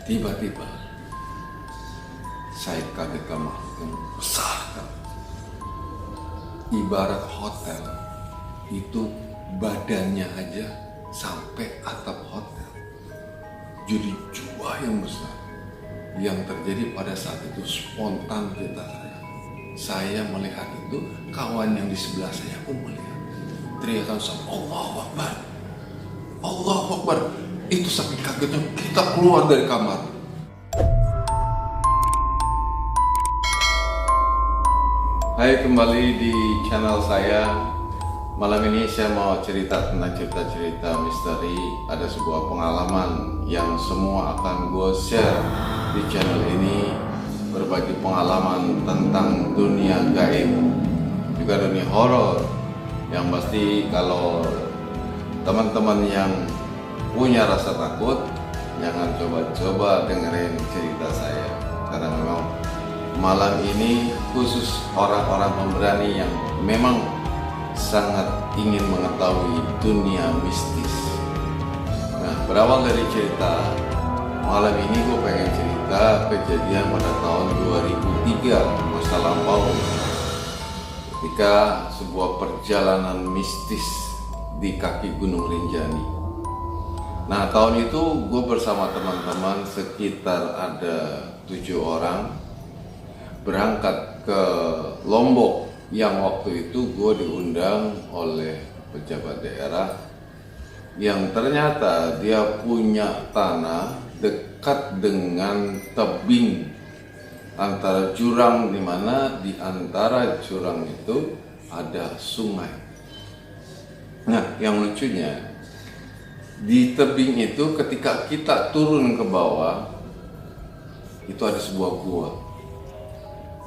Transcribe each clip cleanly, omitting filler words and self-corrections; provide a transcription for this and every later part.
Tiba-tiba saya kaget kamar yang besar kan. Ibarat hotel itu badannya aja sampai atap hotel. Jadi jubah yang besar. Yang terjadi pada saat itu spontan kita saya melihat itu, kawan yang di sebelah saya pun melihat. Teriakan sama Allahu Akbar, Allahu Akbar. Itu saking kagetnya kita keluar dari kamar. Hai, kembali di channel saya. Malam ini saya mau cerita tentang cerita-cerita misteri. Ada sebuah pengalaman yang semua akan gue share di channel ini. Berbagi pengalaman tentang dunia gaib, juga dunia horor. Yang pasti kalau teman-teman yang punya rasa takut, jangan coba-coba dengerin cerita saya. Karena memang malam ini khusus orang-orang pemberani yang memang sangat ingin mengetahui dunia mistis. Nah, berawal dari cerita, malam ini gue pengen cerita kejadian pada tahun 2003, masa lampau, ketika sebuah perjalanan mistis di kaki Gunung Rinjani. Nah, tahun itu gue bersama teman-teman sekitar ada 7 orang berangkat ke Lombok, yang waktu itu gue diundang oleh pejabat daerah yang ternyata dia punya tanah dekat dengan tebing antara jurang, di mana di antara jurang itu ada sungai. Nah, yang lucunya di tebing itu ketika kita turun ke bawah itu ada sebuah gua.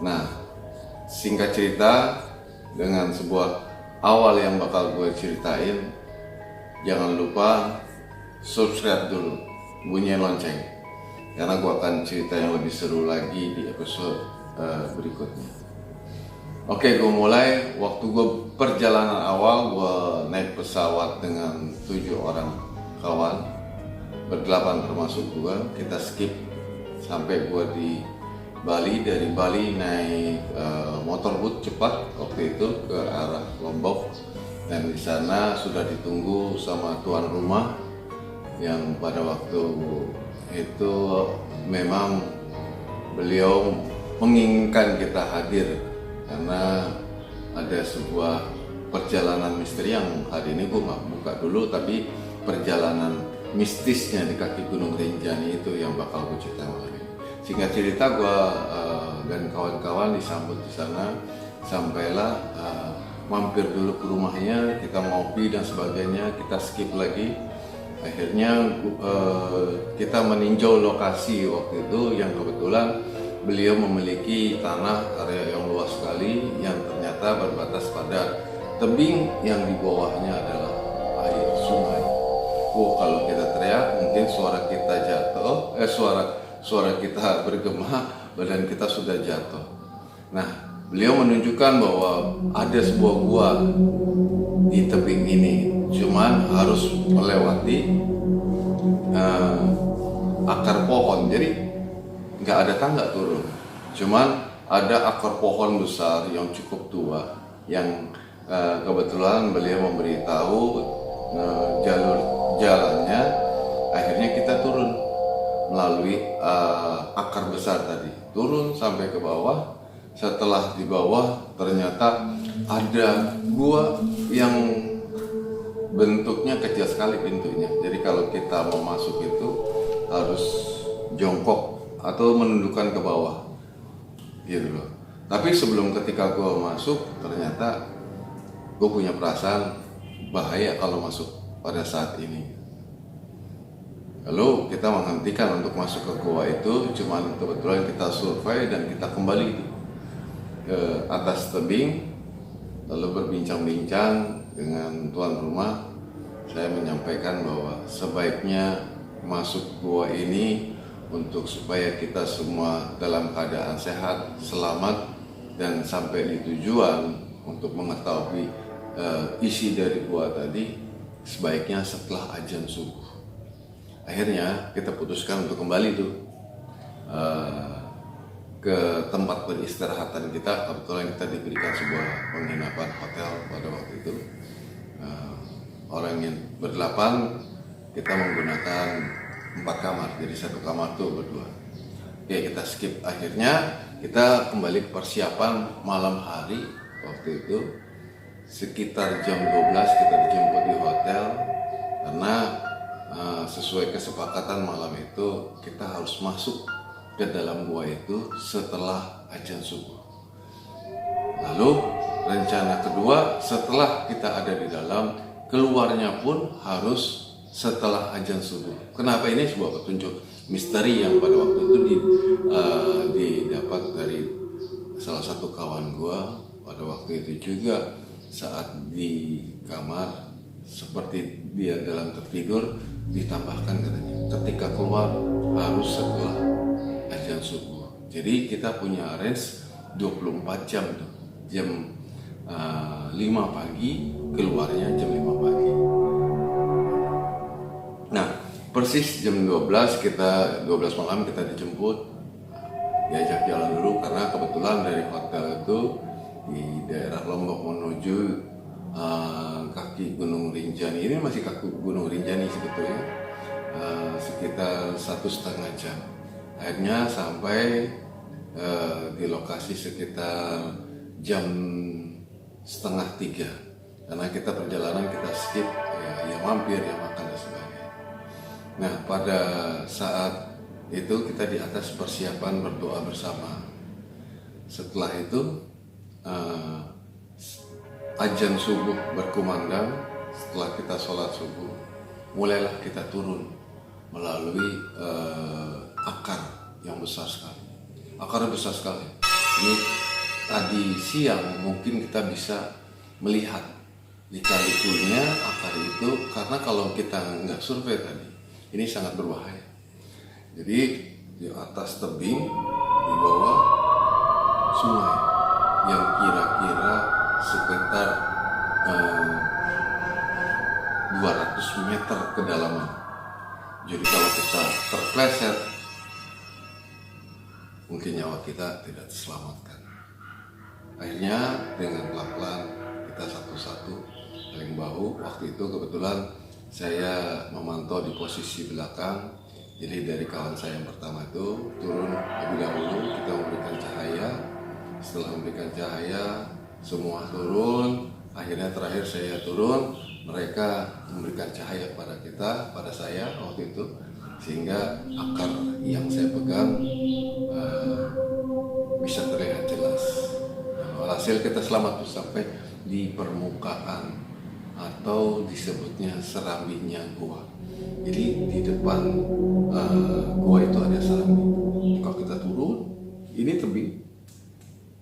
Nah, singkat cerita, dengan sebuah awal yang bakal gue ceritain, jangan lupa subscribe dulu, bunyiin lonceng, karena gue akan cerita yang lebih seru lagi di episode berikutnya. Oke, gue mulai. Waktu gue perjalanan awal, gue naik pesawat dengan 7 orang kawan, berdelapan termasuk gue. Kita skip sampai gue di Bali. Dari Bali naik motorboat cepat waktu itu ke arah Lombok, dan di sana sudah ditunggu sama tuan rumah yang pada waktu itu memang beliau menginginkan kita hadir karena ada sebuah perjalanan misteri yang hari ini gue nggak buka dulu, tapi perjalanan mistisnya di kaki Gunung Rinjani itu yang bakal gue cerita hari ini. Singkat cerita, gue dan kawan-kawan disambut di sana, sampailah mampir dulu ke rumahnya, kita ngopi dan sebagainya, kita skip lagi. Akhirnya kita meninjau lokasi waktu itu yang kebetulan beliau memiliki tanah area yang luas sekali yang ternyata berbatas pada tebing yang di bawahnya adalah air sungai. Kalau kita teriak mungkin suara kita jatuh, suara kita bergema, badan kita sudah jatuh. Nah, beliau menunjukkan bahwa ada sebuah gua di tebing ini, cuman harus melewati akar pohon. Jadi nggak ada tangga turun, cuman ada akar pohon besar yang cukup tua, yang kebetulan beliau memberitahu jalur jalannya. Akhirnya kita turun melalui akar besar tadi, turun sampai ke bawah. Setelah di bawah ternyata ada gua yang bentuknya kecil sekali pintunya. Jadi kalau kita mau masuk itu harus jongkok atau menundukkan ke bawah gitu loh. Tapi sebelum ketika gua masuk, ternyata gua punya perasaan bahaya kalau masuk pada saat ini. Lalu kita menghentikan untuk masuk ke gua itu, cuman kebetulan kita survei dan kita kembali ke atas tebing. Lalu berbincang-bincang dengan tuan rumah, saya menyampaikan bahwa sebaiknya masuk gua ini untuk supaya kita semua dalam keadaan sehat, selamat, dan sampai di tujuan. Untuk mengetahui isi dari gua tadi, sebaiknya setelah azan subuh. Akhirnya kita putuskan untuk kembali tuh ke tempat peristirahatan kita. Kebetulan kita diberikan sebuah penginapan hotel pada waktu itu. Orang yang berdelapan, kita menggunakan 4 kamar, jadi 1 kamar tuh berdua. Oke, kita skip. Akhirnya kita kembali ke persiapan malam hari. Waktu itu sekitar jam 12 kita dijemput di hotel karena sesuai kesepakatan malam itu kita harus masuk ke dalam gua itu setelah azan subuh. Lalu rencana kedua, setelah kita ada di dalam, keluarnya pun harus setelah azan subuh. Kenapa? Ini sebuah petunjuk misteri yang pada waktu itu didapat dari salah satu kawan gua pada waktu itu juga. Saat di kamar seperti dia dalam tertidur, ditambahkan katanya ketika keluar harus setelah azan subuh. Jadi kita punya range 24 jam tuh. Jam 5 pagi, keluarnya jam 5 pagi. Nah, persis jam 12 malam kita dijemput, diajak jalan dulu karena kebetulan dari hotel itu di daerah Lombok menuju kaki Gunung Rinjani. Ini masih kaki Gunung Rinjani sebetulnya, sekitar 1,5 jam. Akhirnya sampai di lokasi sekitar jam 2:30 karena kita perjalanan kita skip ya mampir ya makan dan sebagainya. Nah, pada saat itu kita di atas persiapan berdoa bersama. Setelah itu azan subuh berkumandang. Setelah kita sholat subuh, mulailah kita turun melalui akar yang besar sekali. Akarnya besar sekali. Ini tadi siang mungkin kita bisa melihat lika-likunya akar itu, karena kalau kita nggak survei tadi, ini sangat berbahaya. Jadi di atas tebing, di bawah sungai yang kira-kira sekitar 200 meter kedalaman. Jadi kalau kita terpleset, mungkin nyawa kita tidak terselamatkan. Akhirnya dengan pelan-pelan kita satu-satu saling bahu. Waktu itu kebetulan saya memantau di posisi belakang. Jadi dari kawan saya yang pertama itu turun lebih dahulu, kita memberikan cahaya. Setelah memberikan cahaya, semua turun. Akhirnya terakhir saya turun, mereka memberikan cahaya pada kita, pada saya waktu itu, sehingga akar yang saya pegang bisa terlihat jelas. Hasil kita selamat sampai di permukaan atau disebutnya serambinya gua. Jadi di depan gua itu ada serambi. Kalau kita turun, ini tebing,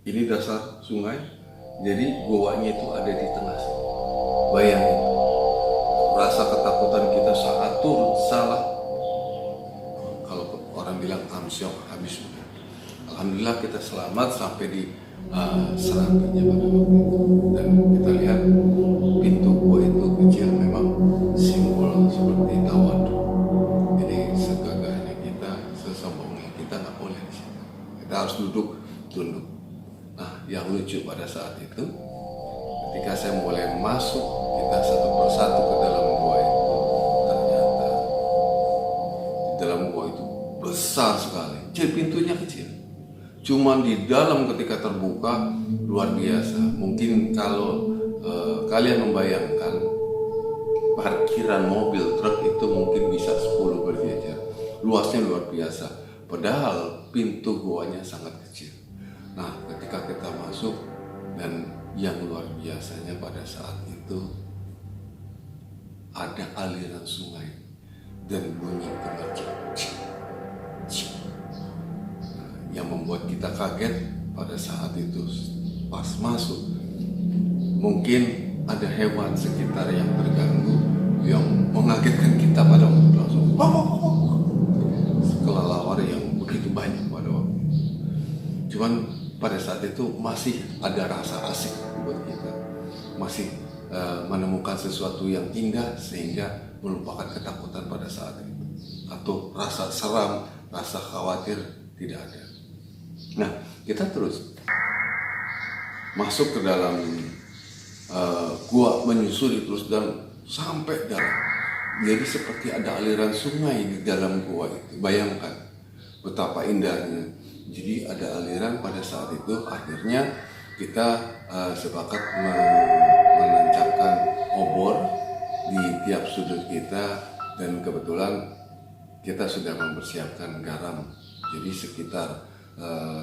ini dasar sungai. Jadi guanya itu ada di tengah. Bayangin, rasa ketakutan kita saat turun salah. Kalau orang bilang amsyok habis. Alhamdulillah kita selamat sampai di serambinya pada waktu itu. Dan kita lihat pintu gua itu kecil, memang simbol seperti tawadu. Jadi segagahnya kita, sesombongnya kita nggak boleh di situ. Kita harus duduk tunduk. Nah, yang lucu pada saat itu, ketika saya mulai masuk, kita satu persatu ke dalam gua itu, ternyata di dalam gua itu besar sekali. Pintunya kecil. Cuman di dalam ketika terbuka luar biasa. Mungkin kalau kalian membayangkan parkiran mobil truk itu mungkin bisa 10 berjejer. Luasnya luar biasa. Padahal pintu guanya sangat kecil. Nah, ketika kita masuk, dan yang luar biasanya pada saat itu ada aliran sungai dan bunyi gemercik. Yang membuat kita kaget pada saat itu pas masuk. Mungkin ada hewan sekitar yang terganggu yang mengagetkan kita pada waktu itu langsung kelelawar yang begitu banyak pada waktu itu. Cuman pada saat itu masih ada rasa asik buat kita, masih menemukan sesuatu yang indah sehingga melupakan ketakutan pada saat itu, atau rasa seram, rasa khawatir tidak ada. Nah, kita terus masuk ke dalam gua, menyusuri terus dan sampai dalam. Jadi seperti ada aliran sungai di dalam gua itu. Bayangkan betapa indahnya. Jadi ada aliran pada saat itu. Akhirnya kita sepakat menancapkan obor di tiap sudut kita, dan kebetulan kita sudah mempersiapkan garam. Jadi sekitar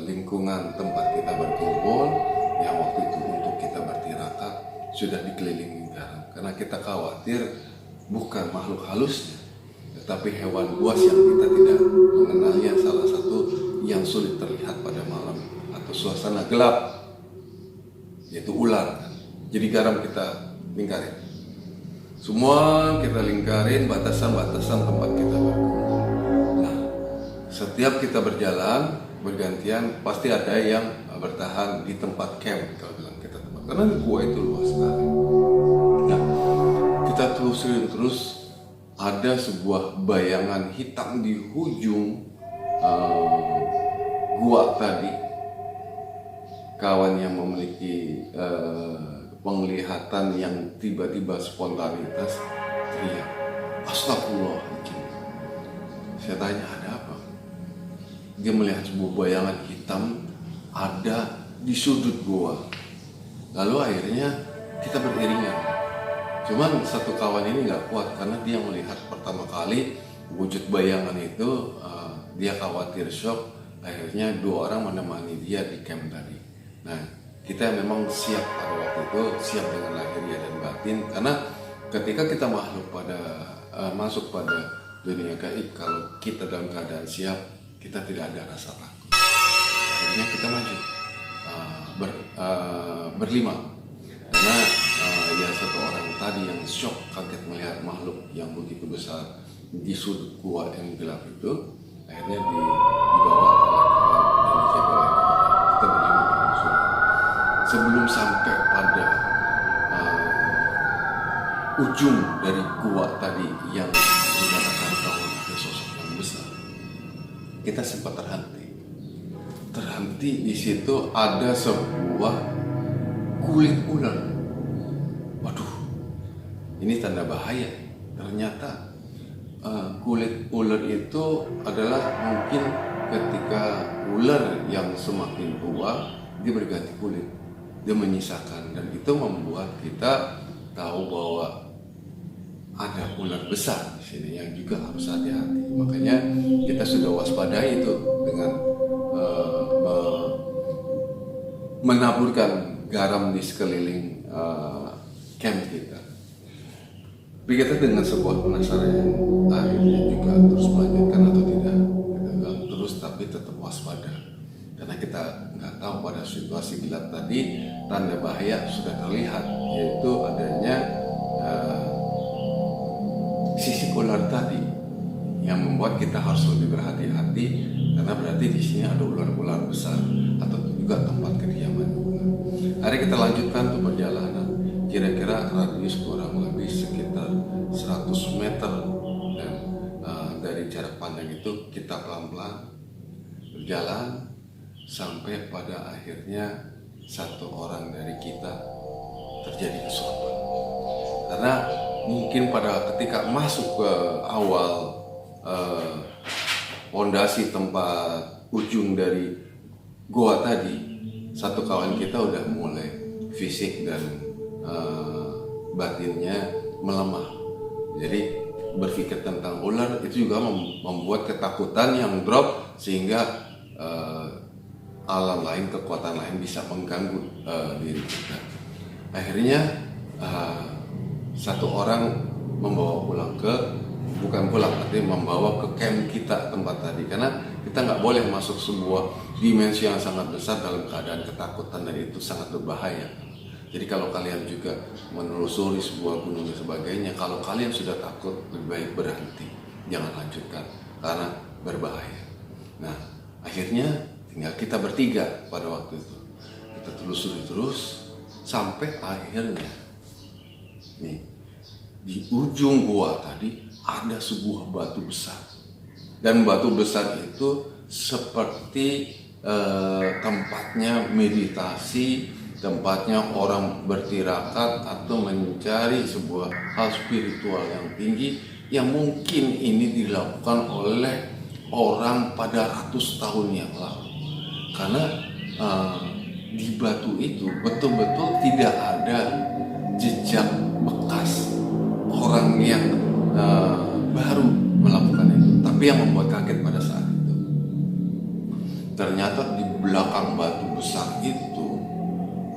lingkungan tempat kita berkumpul yang waktu itu untuk kita bertirakat sudah dikelilingi garam, karena kita khawatir bukan makhluk halusnya tetapi hewan buas yang kita tidak mengenalnya, salah satu yang sulit terlihat pada malam atau suasana gelap, yaitu ular. Jadi garam kita lingkarin, semua kita lingkarin batasan-batasan tempat kita berkumpul. Nah, setiap kita berjalan bergantian pasti ada yang bertahan di tempat camp, kalau bilang kita tempat, karena gua itu luas sekali. Nah, kita telusurin terus, ada sebuah bayangan hitam di ujung gua tadi. Kawan yang memiliki penglihatan yang tiba-tiba spontanitas teriak, "Astagfirullahaladzim." Saya tanya, ada apa? Dia melihat sebuah bayangan hitam ada di sudut gua. Lalu akhirnya kita beriringan. Cuman satu kawan ini nggak kuat karena dia melihat pertama kali wujud bayangan itu, dia khawatir shock. Akhirnya 2 orang menemani dia di camp tadi. Nah, kita memang siap pada waktu itu, siap dengan lahiriah dan batin, karena ketika kita masuk pada dunia gaib, kalau kita dalam keadaan siap, kita tidak ada rasa takut. Akhirnya kita maju berlima, karena yang satu orang tadi yang shock, kaget melihat makhluk yang begitu besar di sudut gua yang gelap itu, akhirnya dibawa oleh kawan dan dijaga oleh kawan. Kita berlima menyusuri. Sebelum sampai pada ujung dari gua tadi yang menyatakan bahwa ada sosok yang besar, kita sempat terhenti di situ. Ada sebuah kulit ular. Waduh, ini tanda bahaya. Ternyata kulit ular itu adalah mungkin ketika ular yang semakin tua dia berganti kulit, dia menyisakan, dan itu membuat kita tahu bahwa ada ular besar di sini yang juga harus hati-hati. Makanya kita sudah waspadai itu dengan menaburkan garam di sekeliling camp kita. Tapi kita dengan sebuah penasaran akhirnya juga terus melanjutkan atau tidak. Kita bilang terus tapi tetap waspada, karena kita nggak tahu pada situasi gelap tadi tanda bahaya sudah terlihat, yaitu adanya sisik ular tadi yang membuat kita harus lebih berhati-hati, karena berarti di sini ada ular-ular besar atau juga tempat kediaman ular. Hari kita lanjutkan tuh perjalanan, kira-kira radius kurang lebih sekitar 100 meter, dan dari jarak pandang itu kita pelan-pelan berjalan sampai pada akhirnya satu orang dari kita terjadi kesurupan. Karena mungkin pada ketika masuk ke awal pondasi tempat ujung dari goa tadi, satu kawan kita udah mulai fisik dan batinnya melemah. Jadi berpikir tentang ular itu juga membuat ketakutan yang drop, sehingga alam lain, kekuatan lain bisa mengganggu diri kita. Akhirnya satu orang membawa pulang artinya membawa ke camp kita tempat tadi, karena kita nggak boleh masuk sebuah dimensi yang sangat besar dalam keadaan ketakutan, dan itu sangat berbahaya. Jadi kalau kalian juga menelusuri sebuah gunung dan sebagainya, kalau kalian sudah takut, lebih baik berhenti, jangan lanjutkan karena berbahaya. Nah, akhirnya tinggal kita bertiga pada waktu itu. Kita telusuri terus sampai akhirnya nih di ujung gua tadi ada sebuah batu besar, dan batu besar itu seperti tempatnya meditasi, tempatnya orang bertirakat atau mencari sebuah hal spiritual yang tinggi yang mungkin ini dilakukan oleh orang pada ratus tahun yang lalu. Karena di batu itu betul-betul tidak ada jejak bekas orang yang baru melakukan itu. Tapi yang membuat kaget pada saat itu, ternyata di belakang batu besar itu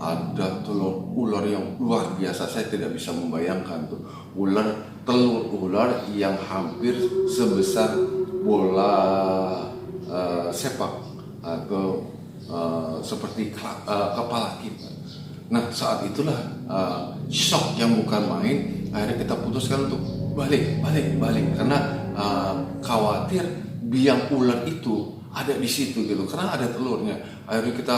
ada telur ular yang luar biasa. Saya tidak bisa membayangkan tuh telur ular yang hampir sebesar bola sepak atau seperti kepala kita. Nah, saat itulah shock yang bukan main. Akhirnya kita putuskan untuk balik karena khawatir biang ular itu ada di situ gitu, karena ada telurnya. Akhirnya kita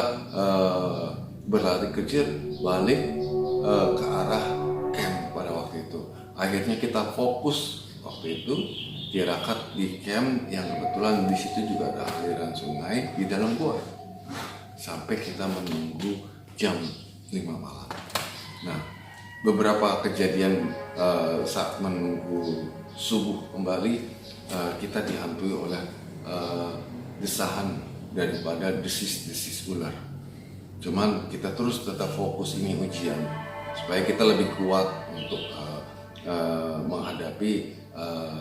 berlari kecil balik ke arah camp pada waktu itu. Akhirnya kita fokus waktu itu tirakat di camp yang kebetulan di situ juga ada aliran sungai di dalam gua. Sampai kita menunggu jam 5 malam. Nah, beberapa kejadian saat menunggu subuh kembali, kita dihantui oleh desahan daripada desis-desis ular. Cuman kita terus tetap fokus, ini ujian supaya kita lebih kuat untuk menghadapi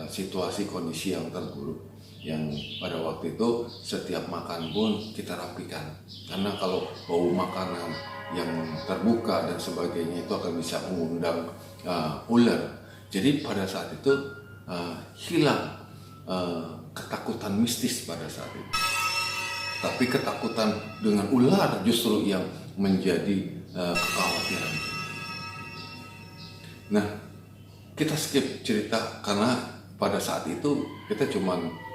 situasi kondisi yang terburuk. Yang pada waktu itu setiap makan pun kita rapikan, karena kalau bau makanan yang terbuka dan sebagainya itu akan bisa mengundang ular. Jadi pada saat itu hilang ketakutan mistis pada saat itu, tapi ketakutan dengan ular justru yang menjadi kekhawatiran. Nah, kita skip cerita karena pada saat itu kita cuman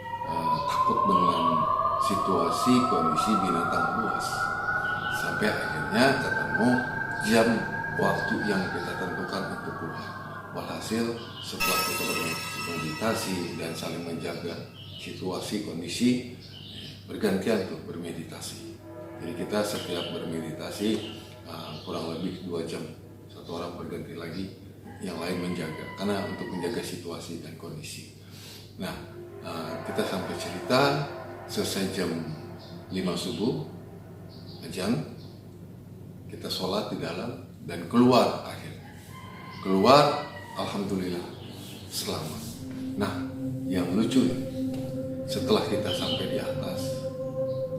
takut dengan situasi kondisi binatang buas. Sampai akhirnya ketemu jam waktu yang kita tentukan untuk keluar. Walhasil setelah kita bermeditasi dan saling menjaga situasi kondisi, bergantian untuk bermeditasi. Jadi kita setiap bermeditasi kurang lebih 2 jam, satu orang berganti lagi, yang lain menjaga, karena untuk menjaga situasi dan kondisi. Nah, kita sampai cerita selesai jam 5 subuh, azan, kita sholat di dalam dan keluar. Akhirnya keluar, alhamdulillah selamat. Nah, yang lucu, setelah kita sampai di atas,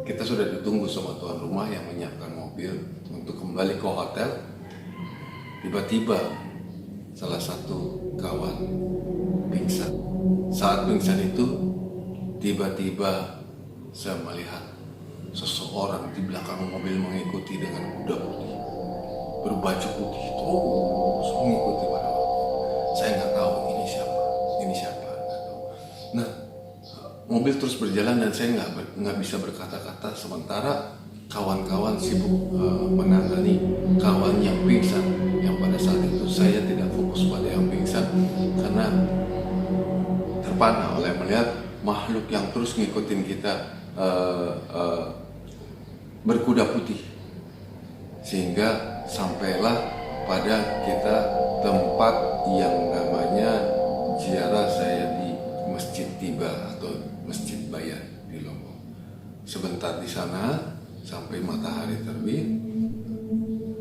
kita sudah ditunggu sama tuan rumah yang menyiapkan mobil untuk kembali ke hotel. Tiba-tiba salah satu kawan pingsan. Saat pingsan itu, tiba-tiba saya melihat seseorang di belakang mobil mengikuti dengan kuda putih, berbaju putih terus mengikuti pada waktu. Saya nggak tahu ini siapa, nggak tahu. Nah, mobil terus berjalan dan saya nggak bisa berkata-kata, sementara kawan-kawan sibuk menangani kawan yang pingsan. Yang pada saat itu saya tidak fokus pada yang pingsan karena terpana oleh melihat makhluk yang terus ngikutin kita berkuda putih, sehingga sampailah pada kita tempat yang namanya ziarah saya di Masjid Tiba atau Masjid Bayan di Lombok. Sebentar di sana sampai matahari terbit,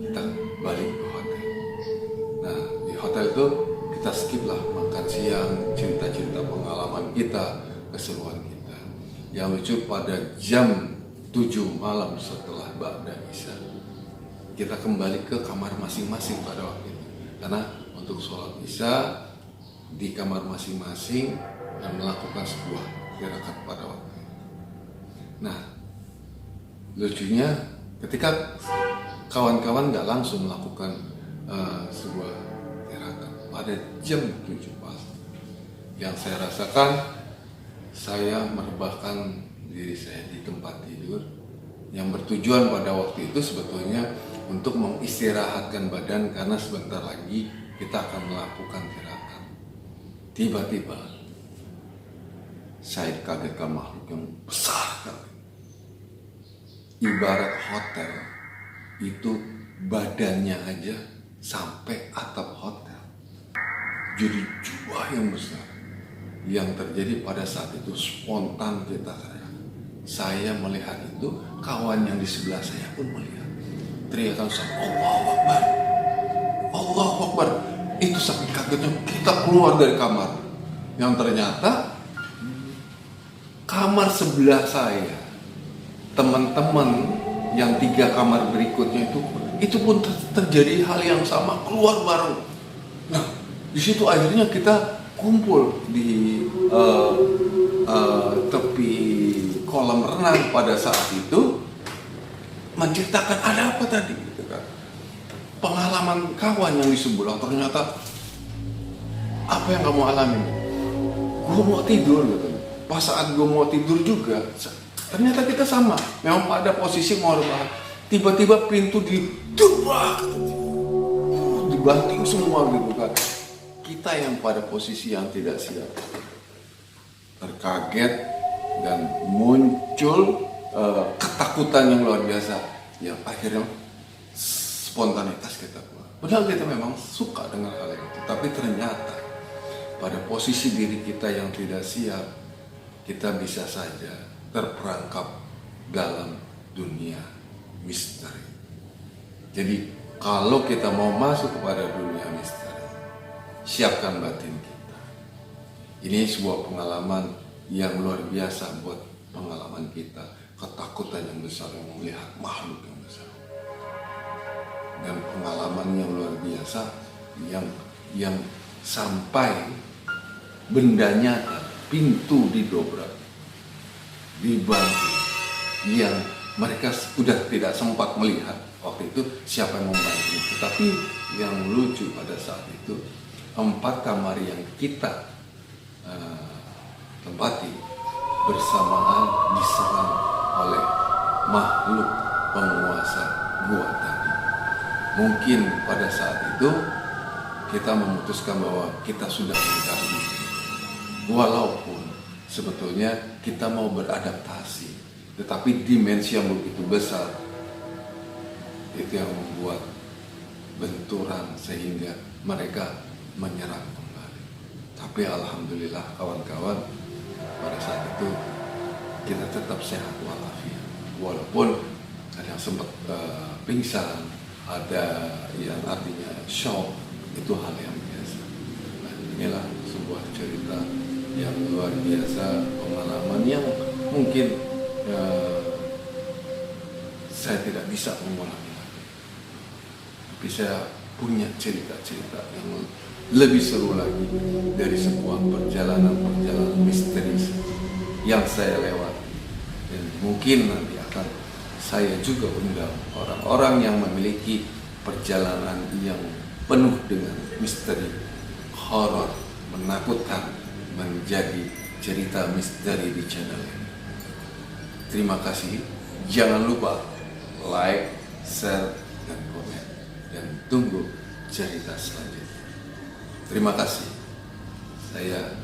kita balik ke hotel. Nah, di hotel itu kita skip lah makan siang, cerita-cerita pengalaman kita, keseruan kita. Yang lucu, pada jam 7 malam setelah Ba'da Isya, kita kembali ke kamar masing-masing pada waktu itu. Karena untuk sholat Isya di kamar masing-masing dan melakukan sebuah tirakat pada waktu itu. Nah, lucunya ketika kawan-kawan nggak langsung melakukan sebuah tirakat pada jam 7 pas, yang saya rasakan, saya merebahkan diri saya di tempat tidur yang bertujuan pada waktu itu sebetulnya untuk mengistirahatkan badan, karena sebentar lagi kita akan melakukan tirakat. Tiba-tiba saya dikagetkan makhluk yang besar sekali. ibarat hotel itu badannya aja sampai atap hotel. Jadi jumlah yang besar. Yang terjadi pada saat itu spontan kita saya melihat itu, kawan yang di sebelah saya pun melihat. Teriakan sama Allahu Akbar, Allahu Akbar. Itu saking kagetnya kita keluar dari kamar. Yang ternyata kamar sebelah saya, teman-teman yang 3 kamar berikutnya itu pun terjadi hal yang sama, keluar bareng. Nah, di situ akhirnya kita kumpul di tepi kolam renang pada saat itu, menceritakan ada apa tadi, gitu kan. Pengalaman kawan yang di sebelah, ternyata apa yang kamu alami? Gue mau tidur, gitu. Pas saat gue mau tidur juga, ternyata kita sama, memang pada posisi mau rebahan. Tiba-tiba pintu dibanting semua, gitu kan. Kita yang pada posisi yang tidak siap, terkaget dan muncul ketakutan yang luar biasa, yang akhirnya spontanitas kita keluar. Padahal kita memang suka dengan hal itu, tapi ternyata pada posisi diri kita yang tidak siap, kita bisa saja terperangkap dalam dunia misteri. Jadi kalau kita mau masuk kepada dunia misteri, siapkan batin kita. Ini sebuah pengalaman yang luar biasa buat pengalaman kita. Ketakutan yang besar yang melihat makhluk yang besar. Dan pengalaman yang luar biasa yang sampai benda nyata, pintu didobrak, dibanting, yang mereka sudah tidak sempat melihat waktu itu siapa yang membantu. Tetapi yang lucu pada saat itu, 4 kamar yang kita tempati bersamaan diserang oleh makhluk penguasa gua tadi. Mungkin pada saat itu kita memutuskan bahwa kita sudah ingkar diri, walaupun sebetulnya kita mau beradaptasi, tetapi dimensi yang begitu besar itu yang membuat benturan sehingga mereka menyerang kembali. Tapi alhamdulillah kawan-kawan, pada saat itu kita tetap sehat walafiat, walaupun ada yang sempat pingsan, ada yang artinya shock, itu hal yang biasa. Nah, inilah sebuah cerita yang luar biasa, pengalaman yang mungkin saya tidak bisa mengulangi lagi. Tapi saya punya cerita-cerita yang lebih seru lagi dari sebuah perjalanan misteri yang saya lewati. Dan mungkin nanti akan saya juga undang orang-orang yang memiliki perjalanan yang penuh dengan misteri, horor, menakutkan, menjadi cerita misteri di channel ini. Terima kasih. Jangan lupa like, share, dan komen. Dan tunggu cerita selanjutnya. Terima kasih. Saya